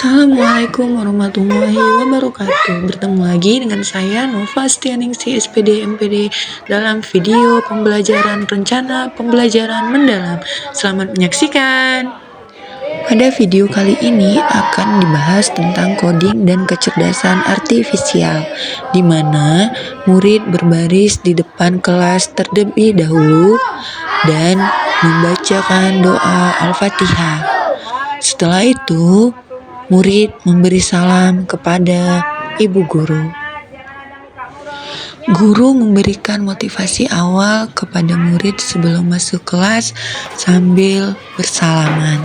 Assalamualaikum warahmatullahi wabarakatuh. Bertemu lagi dengan saya Nova Stianingsih SPD MPD dalam video pembelajaran rencana pembelajaran mendalam. Selamat menyaksikan. Pada video kali ini akan dibahas tentang coding dan kecerdasan artifisial, di mana murid berbaris di depan kelas terlebih dahulu dan membacakan doa Al-Fatihah. Setelah itu, murid memberi salam kepada ibu guru. Guru memberikan motivasi awal kepada murid sebelum masuk kelas sambil bersalaman.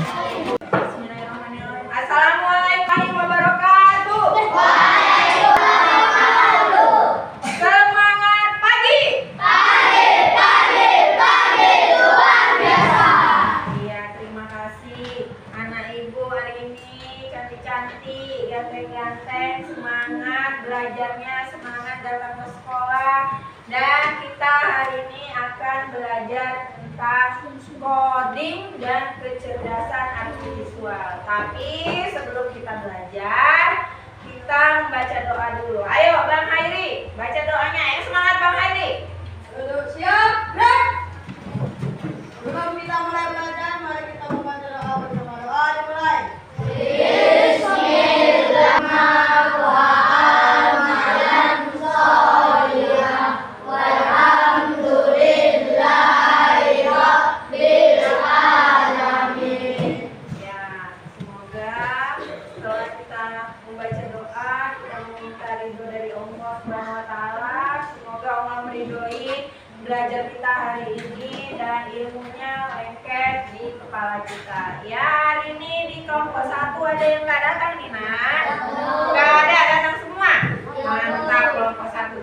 Assalamualaikum wabarakatuh. Semangat pagi. Pagi luar biasa. Iya, terima kasih anak ibu hari ini cantik-cantik, ganteng-ganteng, semangat belajarnya, semangat datang ke sekolah. Dan kita hari ini akan belajar tentang coding dan kecerdasan artifisial. Tapi sebelum kita belajar, kita membaca doa dulu. Ayo Bang Hairi, baca doanya. Yang semangat Bang Hairi. Siap, gerak. Sebelum kita mulai belajar, mari kita membaca doa bersama. Doa dimulai. Membaca doa, kita meminta ridho dari Allah SWT. Semoga Allah meridhoi belajar kita hari ini dan ilmunya lengket di kepala kita. Ya, hari ini di kelompok 1 ada yang nggak datang nih, Nak? Nggak ada, datang semua. Mantap, kelompok 1.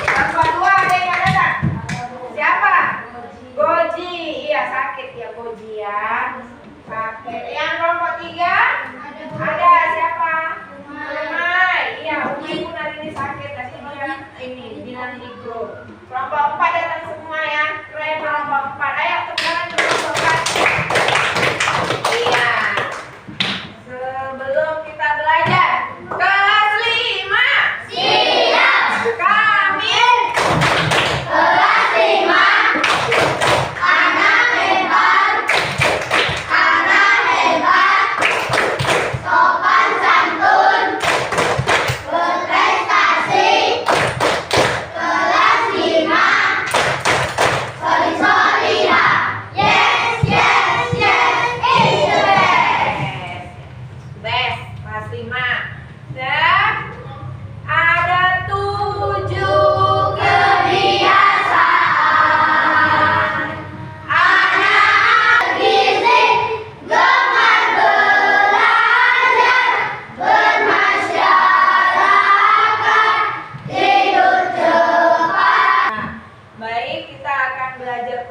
Kelompok 2 ada yang nggak datang? Siapa? Goji, iya sakit ya Goji ya. Sakit. Yang kelompok 3? Ada siapa? Umay. Iya, Umay pun hari ini sakit. Tadi dia ini bilang di grup. Kelompok 4 datang semua ya. Keren kelompok 4. Ayo teman kelompok 4. Iya. Sebelum kita belajar, kelas 5. Siap. Kami kelas 5.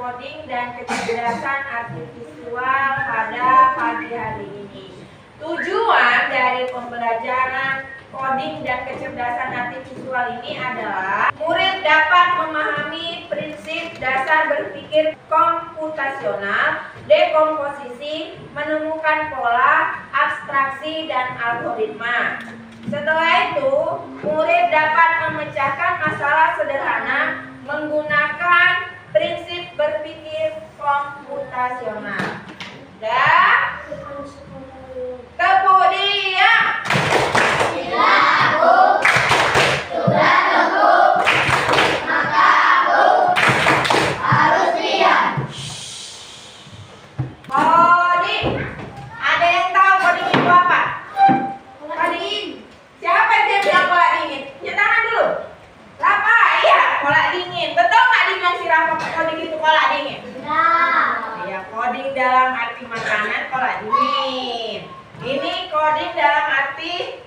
Coding dan kecerdasan artifisial pada pagi hari ini. Tujuan dari pembelajaran coding dan kecerdasan artifisial ini adalah murid dapat memahami prinsip dasar berpikir komputasional, dekomposisi, menemukan pola, abstraksi, dan algoritma. Setelah itu, murid dapat memecahkan masalah sederhana menggunakan prinsip berpikir komputasional. Dan kemudian sudah tunggu, maka aku harus lihat. Coding. Ada yang tahu coding itu apa? Coding. Siapa yang bilang pola dingin? Punya tangan dulu. Apa? Iya, pola dingin. Betul nggak dibilang si Rafa coding itu pola dingin? Iya, coding dalam arti makanan pola dingin. Ini coding dalam arti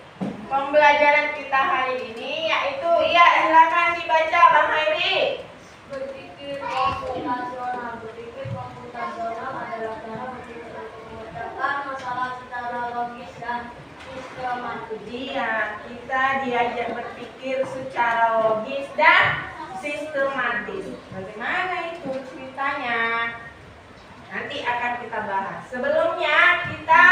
pembelajaran kita hari ini, yaitu silakan dibaca Bang Hairi. Berpikir komputasional. Berpikir komputasional adalah cara berpikir untuk memecahkan masalah secara logis dan sistematis. Iya, kita diajak berpikir secara logis dan sistematis. Bagaimana itu ceritanya? Nanti akan kita bahas. Sebelumnya kita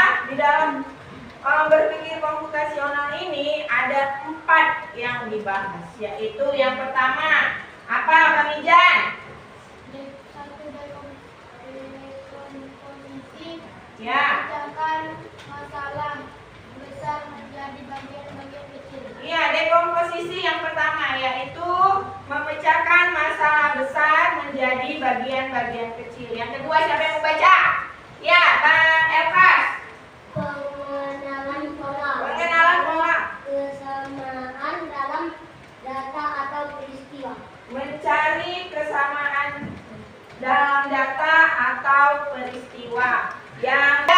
dibahas, yaitu yang pertama apa, Kang Ijan? Ya. Memecahkan masalah besar menjadi bagian-bagian kecil. Iya, dekomposisi yang pertama yaitu memecahkan masalah besar menjadi bagian-bagian kecil. Yang kedua siapa yang mau baca? Ya, Bang Elkas. Pengenalan pola. Pengenalan pola. Kesamaan dalam data atau peristiwa. Mencari kesamaan dalam data atau peristiwa. Yang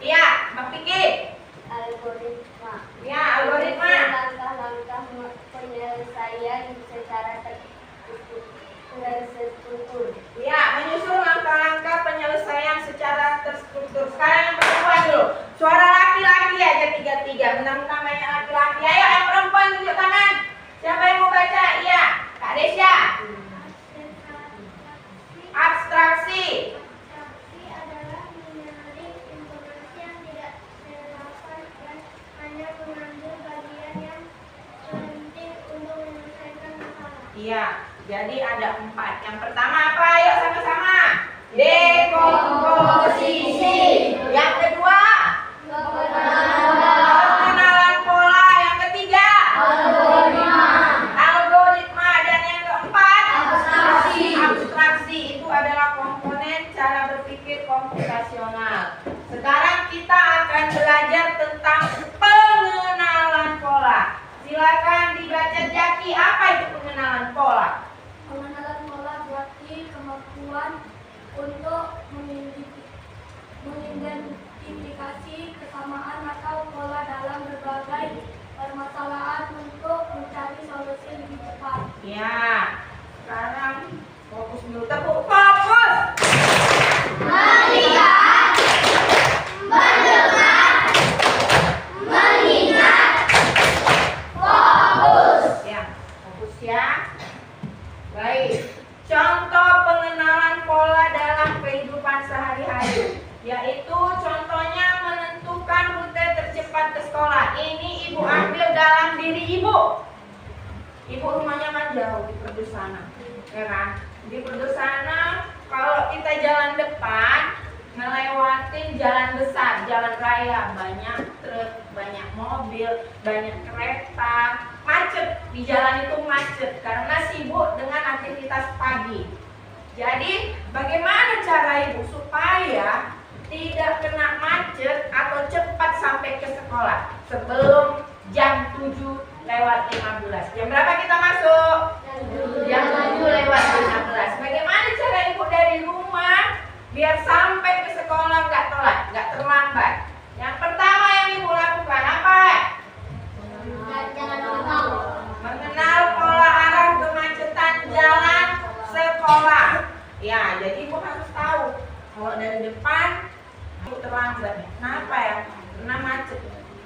ya, Bang Piki. Algoritma. Ya, algoritma. Langkah-langkah penyelesaian secara terstruktur. Ya, menyusun langkah-langkah penyelesaian secara terstruktur. Sekarang yang perempuan dulu. Suara laki-laki aja tiga-tiga. Benar-benar banyak laki-laki. Ayo yang perempuan tunjuk tangan. Siapa yang mau baca? Iya, Kak Desya. Abstraksi. Abstraksi adalah menarik informasi yang tidak relevan dan hanya mengambil bagian yang penting untuk menyelesaikan masalah. Iya, jadi ada 4. Yang pertama apa? Ayo sama-sama. Dekomposisi. Yang kedua, pengenalan pola. Yang ketiga, algoritma. Dan yang keempat, abstraksi. Itu adalah komponen cara berpikir komputasional. Sekarang kita akan belajar tentang pengenalan pola. Silakan dibaca Jaki, apa itu pengenalan pola? Pengenalan pola berarti kemampuan untuk mengidentifikasi kesamaan atau pola dalam berbagai permasalahan untuk mencari solusi lebih cepat. Ya, sekarang fokus dulu. Tepuk fokus. Melihat, mendengar, mengingat, fokus. Ya, fokus ya. Baik. Contoh pengenalan pola dalam kehidupan sehari-hari, yaitu contohnya menentukan rute tercepat ke sekolah. Ini ibu ambil dalam diri ibu. Ibu rumahnya kan jauh di Perdusana, ya kan? Di Perdusana kalau kita jalan depan ngelewatin jalan besar, jalan raya, banyak truk, banyak mobil, banyak kereta, macet. Di jalan itu macet karena sibuk dengan aktivitas pagi. Jadi bagaimana cara ibu supaya tidak kena macet atau cepat sampai ke sekolah sebelum jam 7:15? Jam berapa kita masuk? Jam 7:15. Bagaimana cara ibu dari rumah biar sampai ke sekolah nggak telat, nggak terlambat? Yang pertama yang ibu lakukan apa? Mengenal pola arah kemacetan jalan sekolah. Ya, jadi ibu harus tahu kalau dari depan ibu terlambat. Kenapa ya? Karena macet.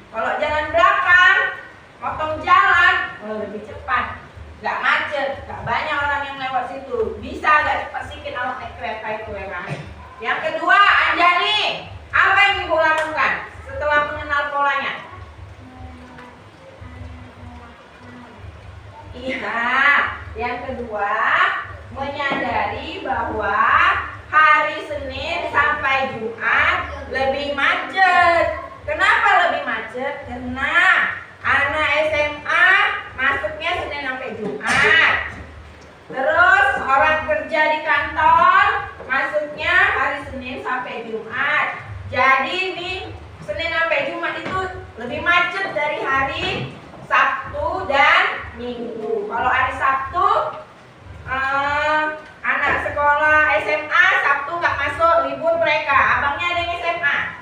Kalau jalan belakang, potong jalan, lebih cepat. Nggak macet, nggak banyak orang yang lewat situ. Bisa agak cepat sedikit kalau naik kereta itu ya kan. Yang kedua, Anjani, apa yang ibu lakukan setelah mengenal polanya? Iya, yang kedua menyadari bahwa hari Senin sampai Jumat lebih macet. Kenapa lebih macet? Karena anak SMA masuknya Senin sampai Jumat. Terus orang kerja di kantor masuknya hari Senin sampai Jumat. Jadi nih Senin sampai Jumat itu lebih macet dari hari Sabtu dan Minggu. Kalau hari Sabtu anak sekolah SMA Sabtu nggak masuk, libur mereka. Abangnya ada yang SMA,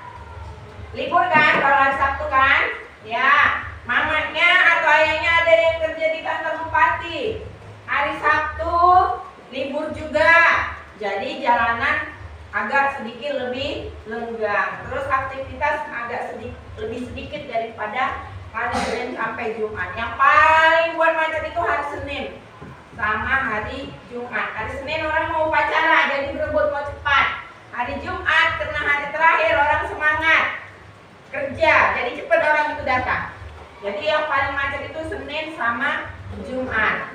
libur kan kalau hari Sabtu kan? Ya, mamanya atau ayahnya ada yang kerja di kantor bupati. Hari Sabtu libur juga. Jadi jalanan agak sedikit lebih lenggang. Terus aktivitas agak lebih sedikit daripada hari Senin sampai Jumat. Yang paling buat macet itu hari Senin sama hari Jumat. Hari Senin orang mau upacara jadi berebut mau cepat. Hari Jumat karena hari terakhir orang semangat kerja jadi cepat orang itu datang. Jadi yang paling macet itu Senin sama Jumat.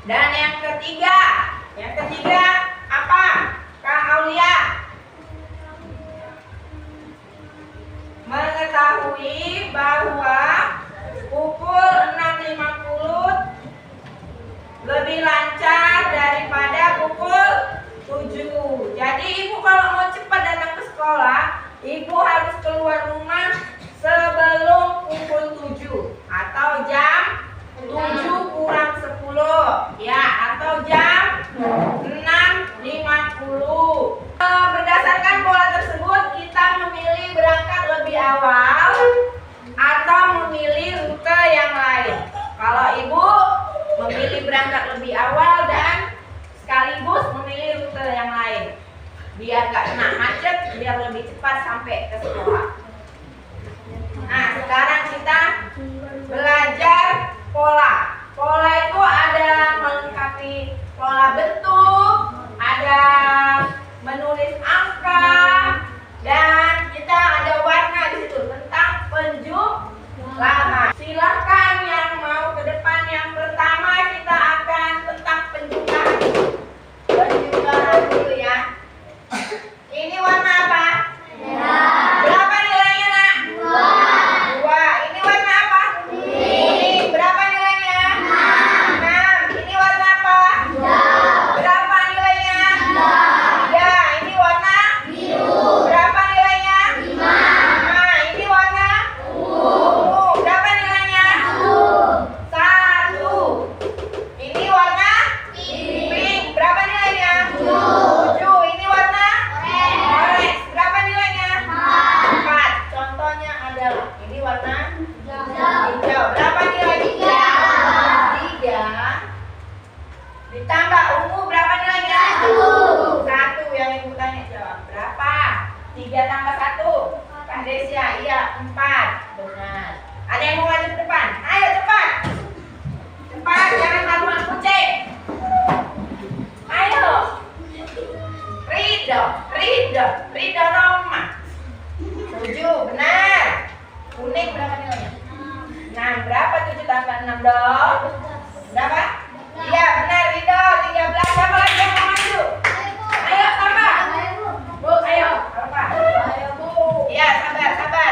Dan yang ketiga apa? Kak Aulia? Mengetahui bahwa pukul 6.50 lebih lancar daripada pukul 7. Jadi ibu kalau mau cepat datang ke sekolah, ibu harus keluar rumah sebelum pukul 7 atau jam 7 kurang 10 ya, atau jam 6.50. Berdasarkan pola tersebut kita memilih berangkat lebih awal atau memilih rute yang lain. Kalau ibu memilih berangkat lebih awal dan sekaligus memilih rute yang lain biar gak kena macet, biar lebih cepat sampai ke sekolah. Nah, sekarang kita belajar pola. Pola itu ada melengkapi pola bentuk, ada menulis angka, dan kita ada warna di situ tentang penjumlahan. Silakan yang mau ke depan. Yang pertama kita akan tentang penjumlahan. Penjumlahan dulu ya. Ini warna apa? Merah. Berapa nilainya, Nak? 2. Ini warna apa? Kuning. Berapa nilainya? 6. Ini warna apa? Berapa nilainya? 3. Ini warna biru. Berapa nilainya? 5. Nah, ini warna ungu. Berapa nilainya? 1. Ini warna pink. Berapa nilainya? 7. Ini warna orange. Berapa nilainya? 4. Contohnya adalah ini warna hijau. Berapa nilainya? 3. Ditambah ungu berapa nilainya? 1. Yang ibu tanya jawab. Berapa? 3 tambah 1. Kak Desya, iya 4. Benar. Ada yang mau maju ke depan? Ayo cepat. Cepat, jangan haluan kucing. Ayo. Ridho Roma. 7, benar. Kuning berapa nilainya? 6. Berapa 7 tambah 6 dong? Berapa? Iya benar, Ridho 13. Siapa lagi yang mau maju? Ayo tambah. Bu, ayo. Apa? Ayo Bu. Iya sabar.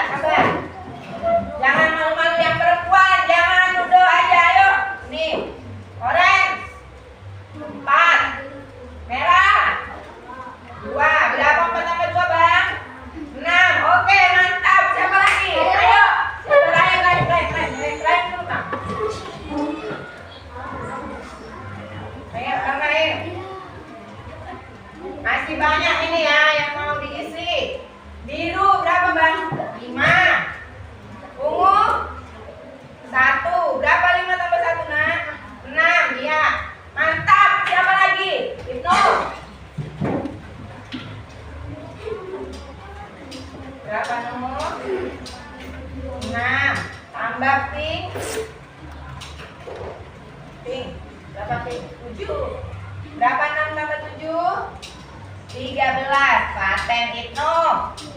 Jangan malu-malu yang perempuan, jangan nuduh aja. Ayo. Nih, orange 4. Merah 2. Berapa 4 tambah 2 bang? 6. Oke mantap. Siapa lagi? Ayo. Siapa lain dulu bang. Ayo tambahin. Masih banyak ini ya yang mau diisi. Biru berapa bang? 5. Ungu 1. Berapa 5 tambah 1 nak? 6. Iya. Mantap. Siapa lagi? Ibnu. Berapa nomor? 6. Tambah pink. Berapa pink? 7. Berapa 6 tambah 7? 13. Paten Ibnu.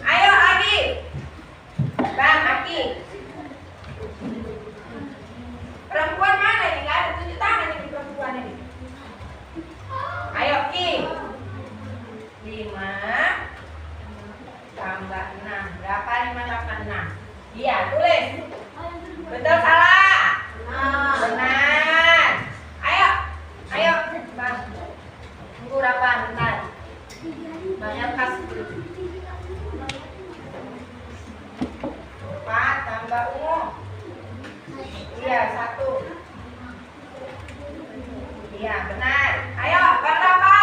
Ayo Adi. Bang Aki. Perempuan mana ini? Gak ada 7 tangan ini perempuan ini. Ayo Ki. 5 tambah 6. Berapa 5 tambah 6? Iya, tulis. Betul salah? Benar. Ayo, Bang. Tunggu berapa? Bentar. Banyak kasih. 4 tambah ungu. Iya, 1. Iya, benar. Ayo, berapa?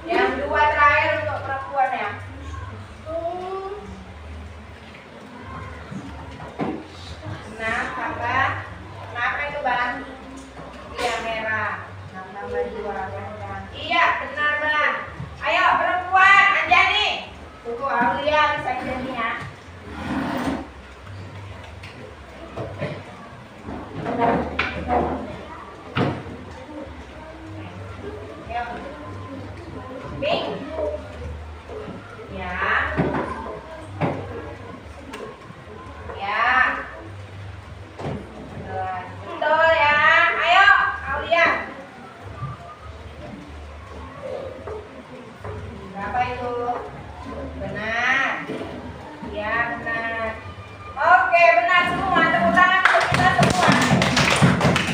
Yang 2 terakhir untuk perempuan ya. Benar. Ya, benar. Oke, benar semua. Tepuk tangan untuk kita semua.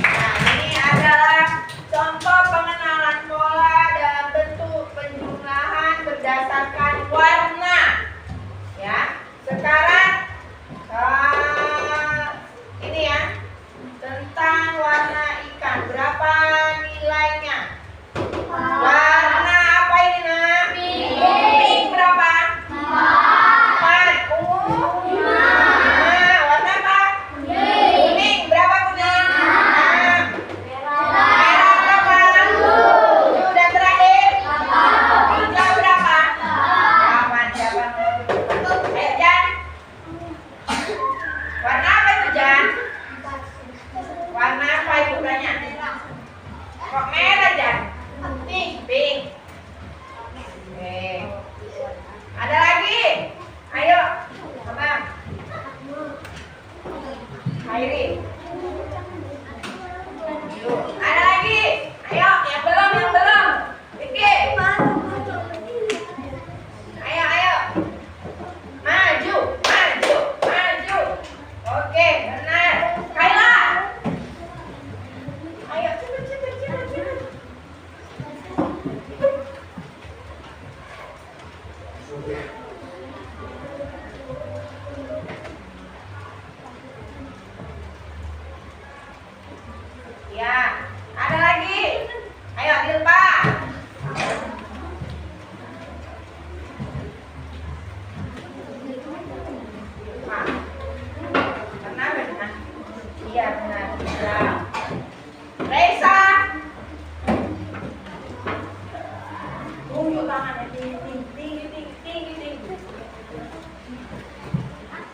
Nah, ini adalah contoh pengenalan pola dalam bentuk penjumlahan berdasarkan warna. Ya, sekarang ini ya, tentang warna ikan. Berapa nilainya? Warna apa ini, Nak? Pink berapa? 4. Ungu? 5. Warna apa? Kuning. Berapa kuning? 6. Merah berapa? 7. Dan terakhir? Hijau berapa? 8. Siapa nomor 7? Ayo, Jan. Warna apa itu, Jan? Warna apa itu tanya? Kok merah, Jan? Pink. Oke. Ada lagi? Ayo. Abang. Khairi. Ada lagi? Ayo, yang belum. Vicky. Ayo. Maju. Oke, benar. Kayla. Ayo, cepet. Ya, ada lagi. Ayo, Dilpa. Benar. Iya, benar. Reza. Tunjuk tangannya tinggi.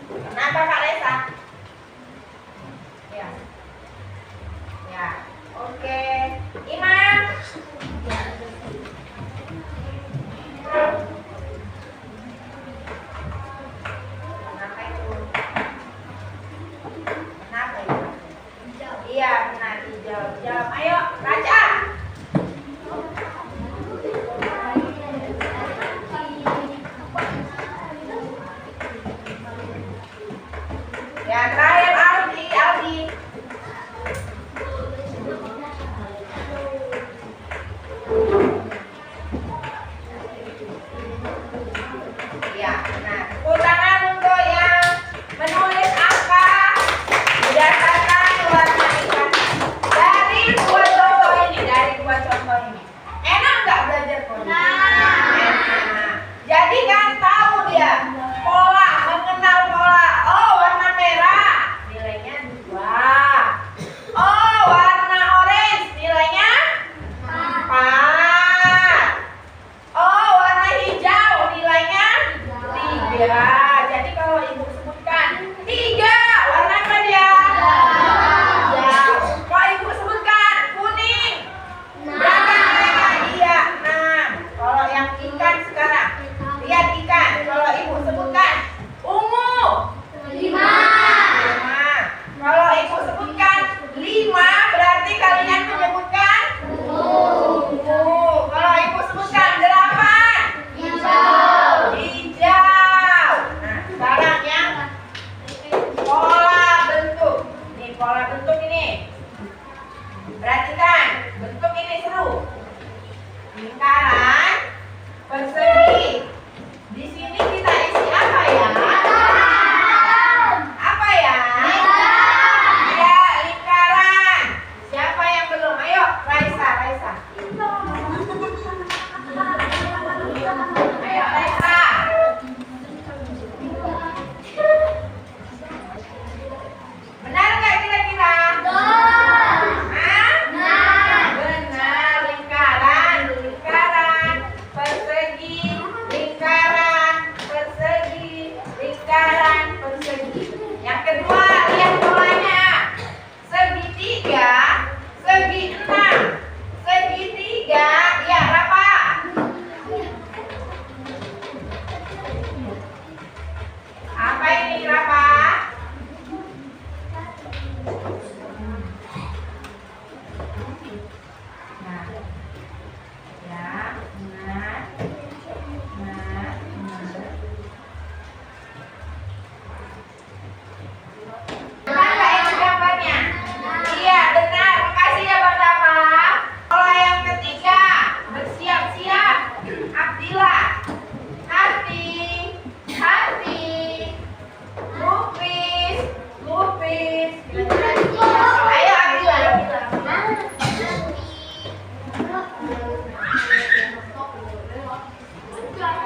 Kenapa, Kak Reza? Ya. Oke. Iman. Kenapa itu? Iya, benar. Hijau. Ayo, baca.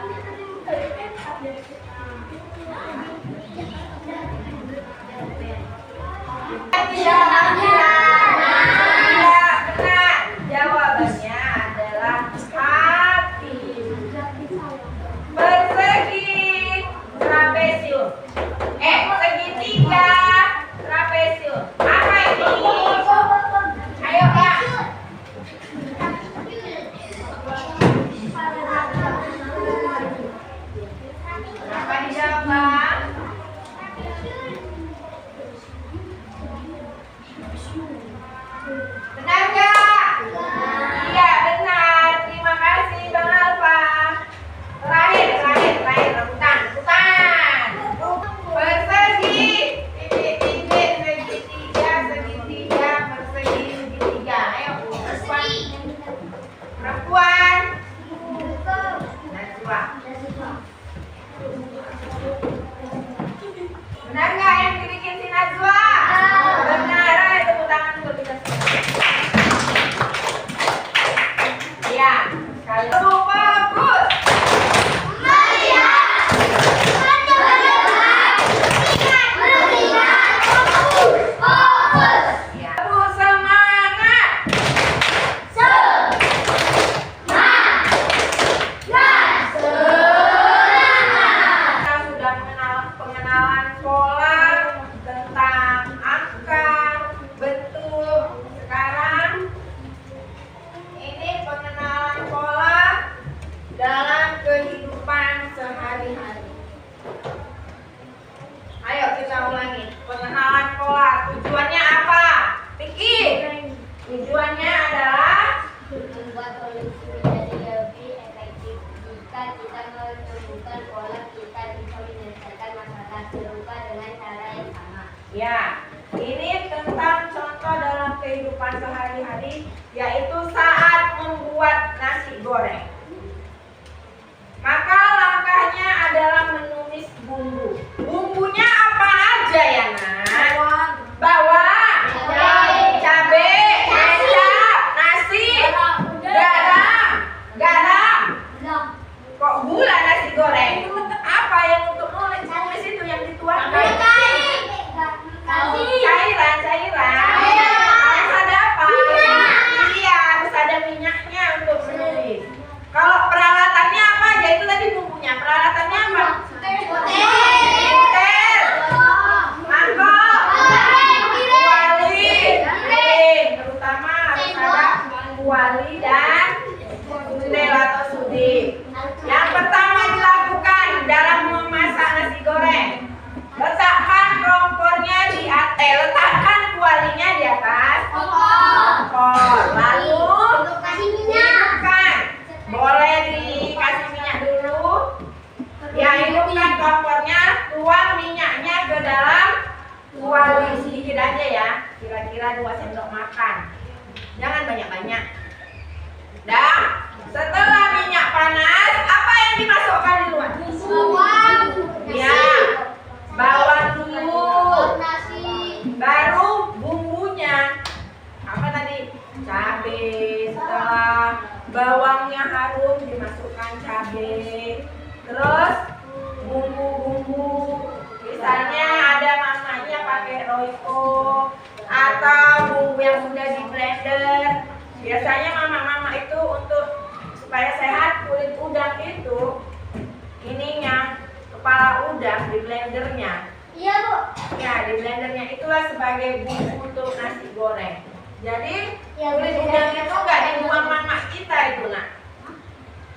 Tidak benar. Jawabannya adalah hati. Persegi trapesium. Segitiga trapesium. Apa ini? Ayo Kak. Apa dijawab Bang? Benar nggak? Iya benar. Terima kasih Bang Alfa. Terakhir rebutan. Persegi, titik, segitiga, persegi, segitiga. Ayo perempuan. Najwa. Benar nggak yang dibikin si Najwa? Benar. Ayo tepuk tangan untuk kita semua. Ya, kalau bagus. Ya. Aduh, semangat. Kita sudah mengenal pengenalan pola tentang angka, bentuk. Sekarang ini pengenalan pola dalam kehidupan sehari-hari. Ayo kita ulangi. Pengenalan pola. Tujuannya apa? Pikir. Tujuannya adalah Membuat solusi menjadi lebih efektif. Jika kita menemukan pola, kita bisa menyelesaikan masalah serupa dengan cara yang sama. ya, ini tentang contoh dalam kehidupan sehari-hari, yaitu saat membuat nasi goreng. Maka langkahnya adalah menumis bumbu. Bumbunya apa aja ya nak? Bawang, cabai, kecap, nasi, garam. Kok gula nasi goreng? Apa yang untuk numis itu yang dituangkan? Cairan. Harus ada apa? Iya, harus ada minyaknya untuk menumis. Kalau peralatannya apa aja itu tadi bumbunya. Peralatannya apa? Kutel, mangkok, kuali, piring. Terutama harus ada kuali dan kutel atau sudi. Yang pertama dilakukan dalam memasak nasi goreng, letakkan kompornya di atas, letakkan kualinya di atas kompor. Lalu hidupkan, boleh dikasih minyak dulu. Ya, hidupkan kompornya, tuang minyaknya ke dalam kuali sedikit aja ya, kira-kira 2 sendok makan. Jangan banyak-banyak. Dan setelah minyak panas, apa yang dimasukkan duluan? Ya, bawang dulu, baru bumbunya. Apa tadi? Cabai. Setelah bawangnya harum, dimasukkan cabai. Terus bumbu-bumbu. Misalnya ada mamanya pakai Royco atau bumbu yang sudah di blender. Biasanya mama-mama itu untuk supaya sehat kulit udang itu ininya kepala udang di blendernya. Iya Bu. Ya, di blendernya itulah sebagai bumbu untuk nasi goreng. Jadi Ya, kulit Bu. udang itu nggak dibuang mama kita itu nak.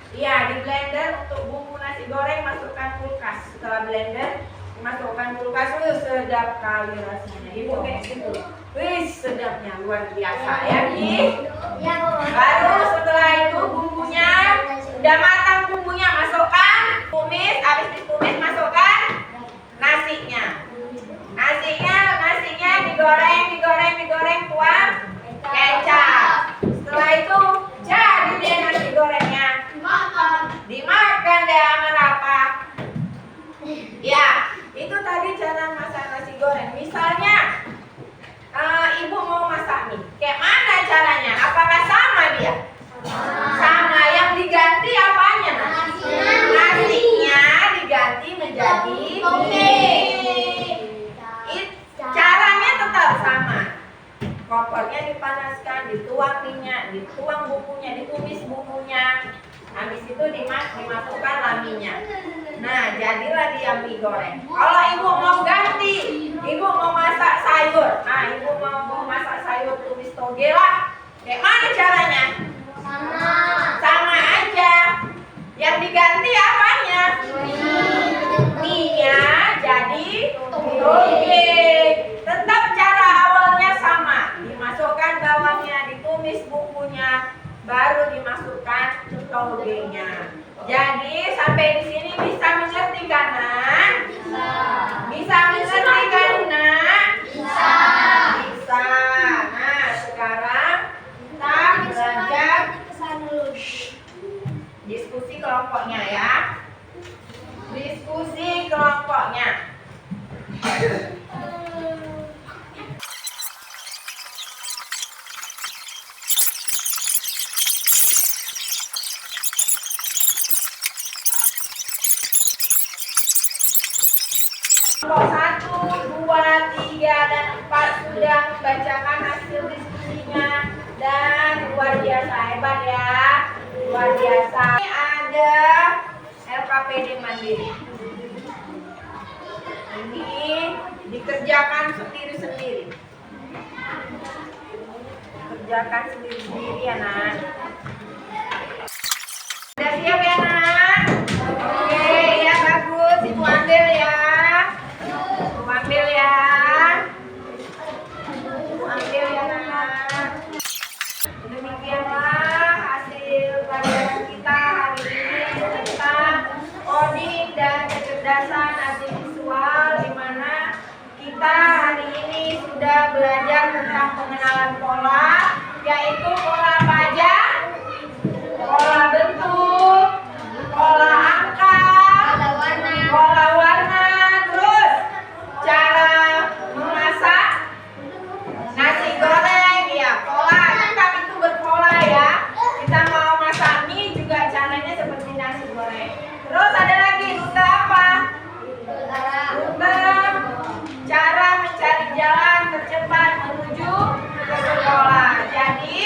Iya, di blender untuk bumbu nasi goreng masukkan kulkas. Setelah blender masukkan kulkas, sedap kali rasanya. Ibu kayak gitu. Wih, sedapnya luar biasa ya, Ki. Iya Bu. Baru setelah itu bumbunya udah matang, bumbunya masukkan, tumis, habis ditumis masukkan nasinya. Nasinya digoreng, tuang kecap. Setelah itu jadi dia nasi gorengnya. Dimakan deh sama apa? Ya, itu tadi cara masak nasi goreng. Misalnya ibu mau masak mie, kayak mana caranya? Apakah sama dia? Sama. Yang diganti apanya? Nah? dituang bukunya, ditumis bukunya. Habis itu dimasukkan laminya. Nah, jadilah dia mie goreng. Kalau ibu mau ganti, ibu mau masak sayur. Nah, ibu mau masak sayur tumis toge lah. Kayak mana caranya? Sama aja. Yang diganti apanya? Mie-nya jadi toge. Tetap cara awalnya sama. Dimasukkan bawangnya, ditumis bumbunya, baru dimasukkan togenya. Jadi sampai di sini bisa mengerti kan, Nak? Bisa mengerti kan, Nak? Bisa. Nah, sekarang kita belajar diskusi kelompoknya ya. Diskusi kelompoknya. Kelompok 1, 2, 3, dan 4 sudah membacakan hasil diskusinya dan luar biasa, hebat ya, luar biasa. Ini ada LKPD Mandiri. Ini dikerjakan sendiri-sendiri. Kerjakan sendiri-sendiri ya, Nak. Sudah siap ya, Nak? Oke, ya bagus. Ibu ambil ya. Ambil ya. Ambil ya, Nak. Demikianlah hasil pelajaran kita hari ini tentang coding dan kecerdasan audiovisual, di mana kita hari ini sudah belajar tentang pengenalan pola, yaitu pola pajak, pola bentuk, pola angka, pola warna, terus cara memasak nasi goreng, ya pola, tetap itu berpola ya. Kita mau masak mie juga caranya seperti nasi goreng. Terus ada lagi rute apa? Rute cara mencari jalan tercepat menuju ke sekolah. Jadi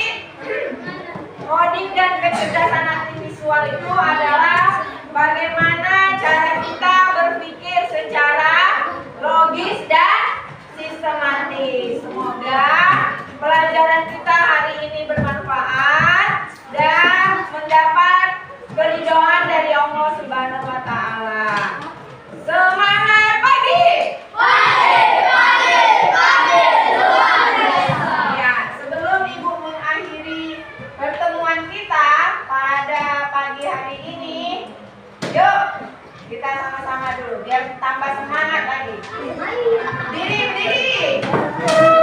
coding dan kecerdasan audiovisual itu adalah bagaimana cara kita berpikir secara logis dan sistematis. Semoga pelajaran kita hari ini bermanfaat dan mendapat keridhaan dari Allah Subhanahu wa taala. Semangat pagi. Ya, sebelum Ibu mengakhiri pertemuan kita pada pagi hari ini, yuk kita sama-sama dulu biar tambah semangat lagi. Berdiri, berdiri.